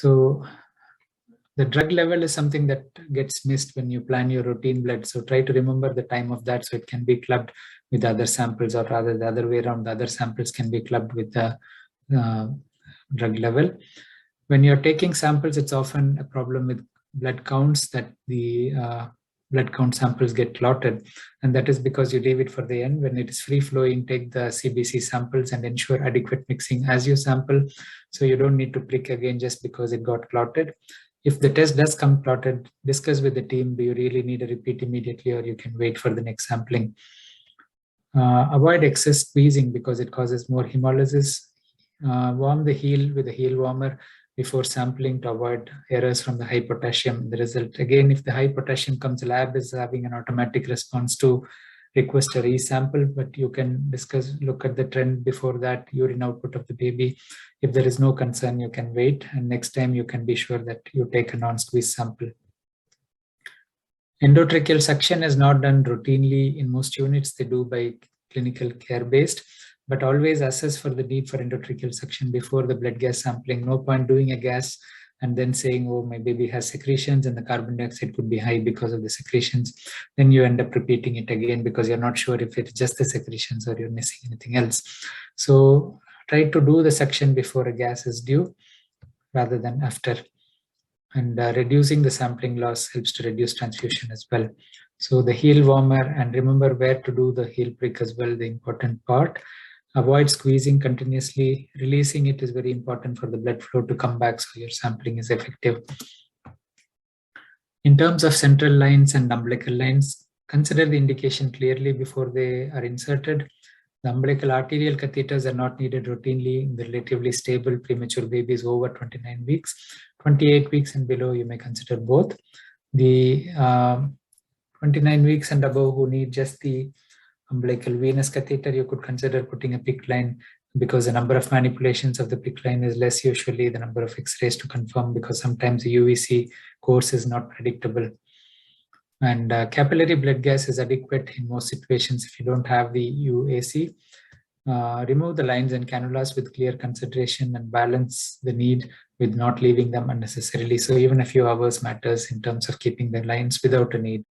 So the drug level is something that gets missed when you plan your routine blood. So try to remember the time of that so it can be clubbed with other samples, or rather the other way around, the other samples can be clubbed with the drug level. When you're taking samples, it's often a problem with blood counts that the blood count samples get clotted. And that is because you leave it for the end. When it is free flowing, take the CBC samples and ensure adequate mixing as you sample. So you don't need to prick again just because it got clotted. If the test does come clotted, discuss with the team, do you really need a repeat immediately, or you can wait for the next sampling. Avoid excess squeezing because it causes more hemolysis. Warm the heel with a heel warmer before sampling to avoid errors from the high potassium. The result, again, if the high potassium comes, the lab is having an automatic response to request a resample, but you can look at the trend before that, urine output of the baby. If there is no concern, you can wait, and next time you can be sure that you take a non-squeeze sample. Endotracheal suction is not done routinely in most units. They do by clinical care based, but always assess for the need for endotracheal suction before the blood gas sampling. No point doing a gas and then saying, oh, my baby has secretions and the carbon dioxide could be high because of the secretions. Then you end up repeating it again because you're not sure if it's just the secretions or you're missing anything else. So try to do the suction before a gas is due rather than after. And reducing the sampling loss helps to reduce transfusion as well. So the heel warmer, and remember where to do the heel prick as well, the important part. Avoid squeezing continuously. Releasing it is very important for the blood flow to come back so your sampling is effective. In terms of central lines and umbilical lines, consider the indication clearly before they are inserted. The umbilical arterial catheters are not needed routinely in the relatively stable premature babies over 29 weeks. 28 weeks and below, you may consider both. The 29 weeks and above who need just the umbilical venous catheter, you could consider putting a PICC line because the number of manipulations of the PICC line is less, usually the number of X-rays to confirm, because sometimes the UVC course is not predictable. And capillary blood gas is adequate in most situations if you don't have the UAC. Remove the lines and cannulas with clear consideration and balance the need with not leaving them unnecessarily. So even a few hours matters in terms of keeping the lines without a need.